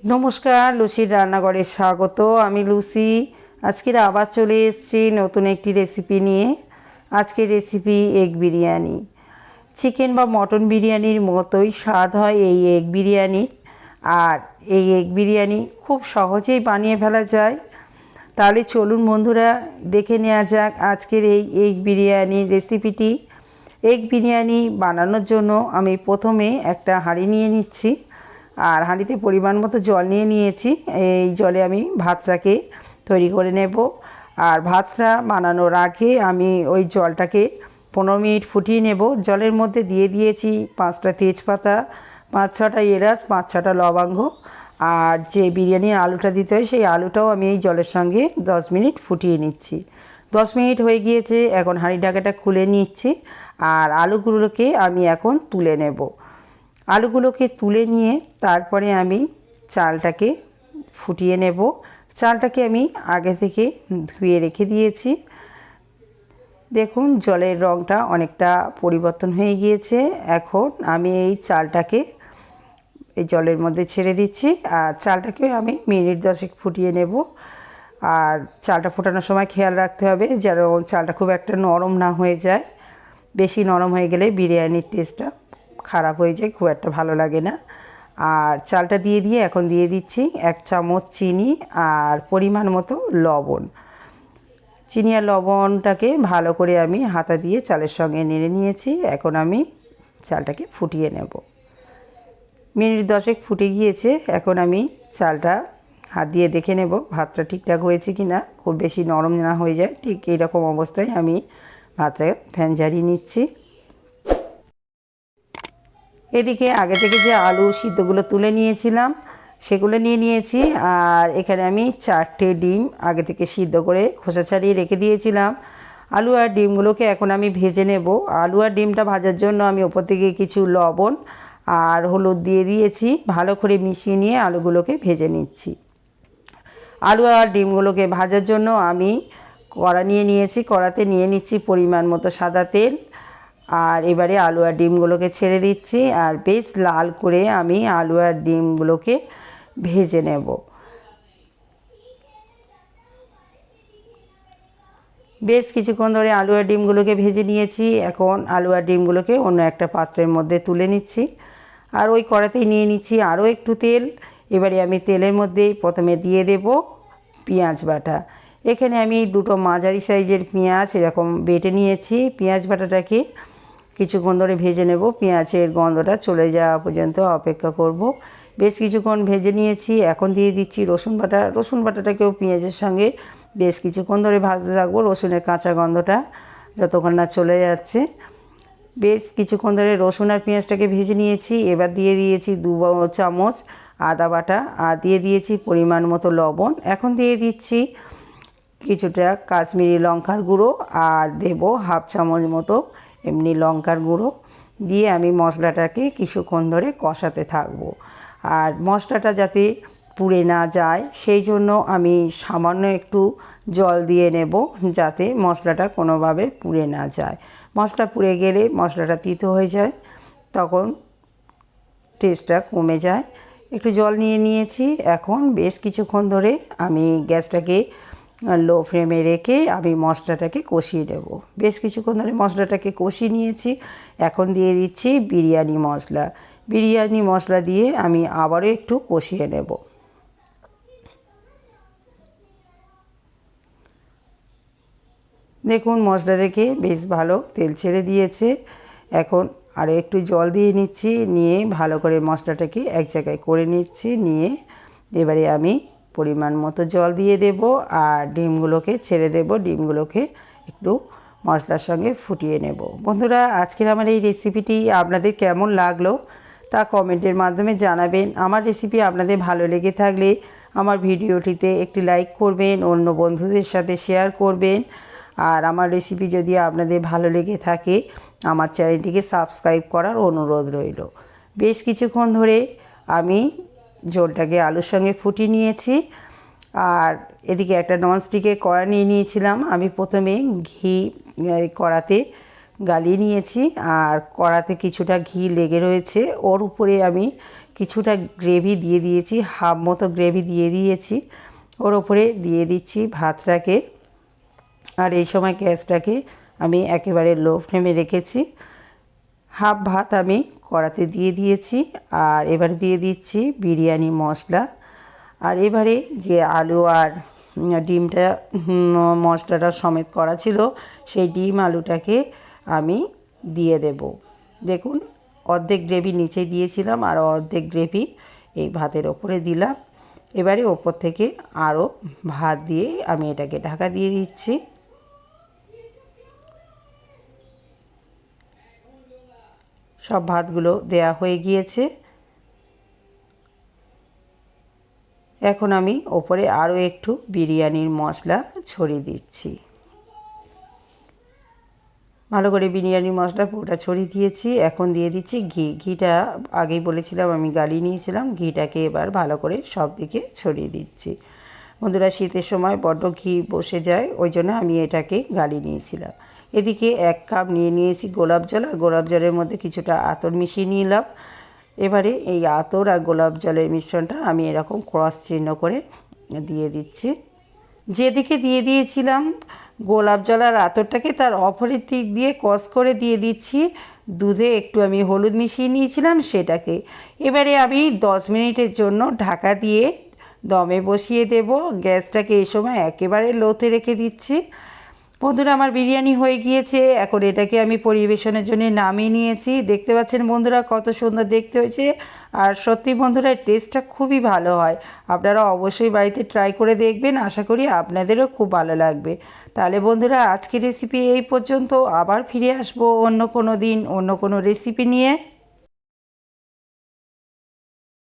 নমস্কার, লুসির রান্নাঘরে স্বাগত। আমি লুসি। আজকের আবার চলে এসেছি নতুন একটি রেসিপি নিয়ে। আজকের রেসিপি এগ বিরিয়ানি। চিকেন বা মটন বিরিয়ানির মতোই স্বাদ হয় এই এগ বিরিয়ানি। আর এই এগ বিরিয়ানি খুব সহজেই বানিয়ে ফেলা যায়। তাহলে চলুন বন্ধুরা, দেখে নেওয়া যাক আজকের এই এগ বিরিয়ানির রেসিপিটি। এগ বিরিয়ানি বানানোর জন্য আমি প্রথমে একটা হাঁড়ি নিয়ে নিচ্ছি, আর হাঁড়িতে পরিমাণ মতো জল নিয়ে নিয়েছি। এই জলে আমি ভাতটাকে তৈরি করে নেব। আর ভাতটা বানানোর আগে আমি ওই জলটাকে 15 মিনিট ফুটিয়ে নেব। জলের মধ্যে দিয়ে দিয়েছি 5টা তেজপাতা, 5-6টা এলাচ, 5-6টা লবঙ্গ। আর যে বিরিয়ানির আলুটা দিতে হয় সেই আলুটাও আমি এই জলের সঙ্গে 10 মিনিট ফুটিয়ে নিচ্ছি। 10 মিনিট হয়ে গিয়েছে, এখন হাঁড়ি ঢাকাটা খুলে নিচ্ছি। আর আলুগুলোকে আমি এখন তুলে নেব। আলুগুলোকে তুলে নিয়ে তারপরে আমি চালটাকে ফুটিয়ে নেব। চালটাকে আমি আগে থেকে ধুয়ে রেখে দিয়েছি। দেখুন জলের রঙটা অনেকটা পরিবর্তন হয়ে গিয়েছে। এখন আমি এই চালটাকে এই জলের মধ্যে ছেড়ে দিচ্ছি। আর চালটাকে আমি মিনিট 10 ফুটিয়ে নেব। আর চালটা ফোটানোর সময় খেয়াল রাখতে হবে যেন চালটা খুব একটা নরম না হয়ে যায়। বেশি নরম হয়ে গেলে বিরিয়ানির টেস্টটা খারাপ হয়ে যায়, খুব একটা ভালো লাগে না। আর চালটা দিয়ে এখন দিয়ে দিচ্ছি 1 চামচ চিনি আর পরিমাণ মতো লবণ। চিনি আর লবণটাকে ভালো করে আমি হাতা দিয়ে চালের সঙ্গে নেড়ে নিয়েছি। এখন আমি চালটাকে ফুটিয়ে নেব। মিনিট 10 ফুটে গিয়েছে। এখন আমি চালটা হাত দিয়ে দেখে নেব ভাতটা ঠিকঠাক হয়েছে কি না। খুব বেশি নরম না হয়ে যায়, ঠিক এইরকম অবস্থায় আমি ভাতটা ফ্যান ঝারিয়ে নিচ্ছি। এদিকে আগে থেকে যে আলু সিদ্ধগুলো তুলে নিয়েছিলাম সেগুলো নিয়ে নিয়েছি। আর এখানে আমি 4টে ডিম আগে থেকে সিদ্ধ করে খোসা ছাড়িয়ে রেখে দিয়েছিলাম। আলু আর ডিমগুলোকে এখন আমি ভেজে নেব। আলু আর ডিমটা ভাজার জন্য আমি ওপর থেকে কিছু লবণ আর হলুদ দিয়ে দিয়েছি। ভালো করে মিশিয়ে নিয়ে আলুগুলোকে ভেজে নিচ্ছি। আলু আর ডিমগুলোকে ভাজার জন্য আমি কড়া নিয়ে নিয়েছি। কড়াতে নিয়ে নিচ্ছি পরিমাণ মতো সাদা তেল। আর এবারে আলু আর ডিমগুলোকে ছেড়ে দিচ্ছি। আর বেশ লাল করে আমি আলু আর ডিমগুলোকে ভেজে নেব। বেশ কিছুক্ষণ ধরে আলু আর ডিমগুলোকে ভেজে নিয়েছি। এখন আলু আর ডিমগুলোকে অন্য একটা পাত্রের মধ্যে তুলে নিচ্ছি। আর ওই কড়াতেই নিয়ে নিচ্ছি আরও একটু তেল। এবারে আমি তেলের মধ্যেই প্রথমে দিয়ে দেব পেঁয়াজ বাটা। এখানে আমি 2টো মাঝারি সাইজের পেঁয়াজ এরকম বেটে নিয়েছি। পেঁয়াজ বাটাটাকে কিছুক্ষণ ধরে ভেজে নেব। পেঁয়াজের গন্ধটা চলে যাওয়া পর্যন্ত অপেক্ষা করব। বেশ কিছুক্ষণ ভেজে নিয়েছি। এখন দিয়ে দিচ্ছি রসুন বাটা। রসুন বাটাটাকেও পেঁয়াজের সঙ্গে বেশ কিছুক্ষণ ধরে ভাজতে থাকবো, রসুনের কাঁচা গন্ধটা যতক্ষণ না চলে যাচ্ছে। বেশ কিছুক্ষণ ধরে রসুন আর পেঁয়াজটাকে ভেজে নিয়েছি। এবার দিয়ে দিয়েছি 2 চামচ আদা বাটা আর দিয়ে দিয়েছি পরিমাণ মতো লবণ। এখন দিয়ে দিচ্ছি কিছুটা কাশ্মীরি লঙ্কার গুঁড়ো আর দেব 1/2 চামচ মতো এমনি লঙ্কার গুঁড়ো। দিয়ে আমি মশলাটাকে কিছুক্ষণ ধরে কষাতে থাকবো। আর মশলাটা যাতে পুড়ে না যায় সেই জন্য আমি সামান্য একটু জল দিয়ে নেব, যাতে মশলাটা কোনোভাবে পুড়ে না যায়। মশলা পুড়ে গেলে মশলাটা তিতো হয়ে যায়, তখন টেস্টটা কমে যায়। একটু জল নিয়ে নিয়েছি। এখন বেশ কিছুক্ষণ ধরে আমি গ্যাসটাকে লো ফ্লেমে রেখে আমি মশলাটাকে কষিয়ে নেব। বেশ কিছুক্ষণ ধরে মশলাটাকে কষিয়ে নিয়েছি। এখন দিয়ে দিচ্ছি বিরিয়ানি মশলা। বিরিয়ানি মশলা দিয়ে আমি আবারও একটু কষিয়ে নেব। দেখুন মশলা থেকে বেশ ভালো তেল ছেড়ে দিয়েছে। এখন আরও একটু জল দিয়ে নিচ্ছি, নিয়ে ভালো করে মশলাটাকে এক জায়গায় করে নিচ্ছি। নিয়ে এবারে আমি পরিমাণ মতো জল দিয়ে দেব আর ডিমগুলোকে ছেড়ে দেব। ডিমগুলোকে একটু মশলার সঙ্গে ফুটিয়ে নেব। বন্ধুরা, আজকের আমার এই রেসিপিটি আপনাদের কেমন লাগলো তা কমেন্টের মাধ্যমে জানাবেন। আমার রেসিপি আপনাদের ভালো লেগে থাকলে আমার ভিডিওটিতে একটি লাইক করবেন, অন্য বন্ধুদের সাথে শেয়ার করবেন। আর আমার রেসিপি যদি আপনাদের ভালো লেগে থাকে আমার চ্যানেলটিকে সাবস্ক্রাইব করার অনুরোধ রইল। বেশ কিছুক্ষণ ধরে আমি ঝোলটাকে আলুর সঙ্গে ফুটিয়ে নিয়েছি। আর এদিকে একটা ননস্টিকের কড়া নিয়ে নিয়েছিলাম। আমি প্রথমে ঘি কড়াতে গালিয়ে নিয়েছি। আর কড়াতে কিছুটা ঘি লেগে রয়েছে, ওর উপরে আমি কিছুটা গ্রেভি দিয়ে দিয়েছি, হাফ মতো গ্রেভি দিয়ে দিয়েছি। ওর ওপরে দিয়ে দিচ্ছি ভাতটাকে। আর এই সময় গ্যাসটাকে আমি একেবারে লো ফ্লেমে রেখেছি। হাফ ভাত আমি কড়াতে দিয়ে দিয়েছি। আর এবারে দিয়ে দিচ্ছি বিরিয়ানি মশলা। আর এবারে যে আলু আর ডিমটা মশলাটা সমেত করা ছিল, সেই ডিম আলুটাকে আমি দিয়ে দেব। দেখুন, অর্ধেক গ্রেভি নিচে দিয়েছিলাম আর অর্ধেক গ্রেভি এই ভাতের ওপরে দিলাম। এবারে ওপর থেকে আরও ভাত দিয়ে আমি এটাকে ঢাকা দিয়ে দিচ্ছি। সব ভাতগুলো দেয়া হয়ে গিয়েছে। এখন আমি ওপরে আরও একটু বিরিয়ানির মশলা ছড়িয়ে দিচ্ছি। ভালো করে বিরিয়ানির মশলা পুরোটা ছড়িয়ে দিয়েছি। এখন দিয়ে দিচ্ছি ঘি। ঘিটা আগেই বলেছিলাম আমি গালিয়ে নিয়েছিলাম। ঘিটাকে এবার ভালো করে সব দিকে ছড়িয়ে দিচ্ছি। বন্ধুরা, শীতের সময় বড্ড ঘি বসে যায়, ওই জন্য আমি এটাকে গালিয়ে নিয়েছিলাম। এদিকে 1 কাপ নিয়ে নিয়েছি গোলাপ জল, আর গোলাপ জলের মধ্যে কিছুটা আতর মিশিয়ে নিলাম। এবারে এই আতর আর গোলাপ জলের মিশ্রণটা আমি এরকম ক্রস চিহ্ন করে দিয়ে দিচ্ছি। যেদিকে দিয়ে দিয়েছিলাম গোলাপ জল আর আতরটাকে, তার অপরের দিক দিয়ে ক্রস করে দিয়ে দিচ্ছি দুধে একটু আমি হলুদ মিশিয়ে নিয়েছিলাম সেটাকে। এবারে আমি 10 মিনিটের জন্য ঢাকা দিয়ে দমে বসিয়ে দেব। গ্যাসটাকে এই সময় একেবারে লোতে রেখে দিচ্ছি। বন্ধুরা, আমার বিরিয়ানি হয়ে গিয়েছে। এখন এটাকে আমি পরিবেশনের জন্য নামিয়ে নিয়েছি। দেখতে পাচ্ছেন বন্ধুরা কত সুন্দর দেখতে হয়েছে। আর সত্যি বন্ধুরা, টেস্টটা খুবই ভালো হয়। আপনারা অবশ্যই বাড়িতে ট্রাই করে দেখবেন, আশা করি আপনাদেরও খুব ভালো লাগবে। তাহলে বন্ধুরা, আজকের রেসিপি এই পর্যন্ত। আবার ফিরে আসবো অন্য কোনো দিন অন্য কোনো রেসিপি নিয়ে।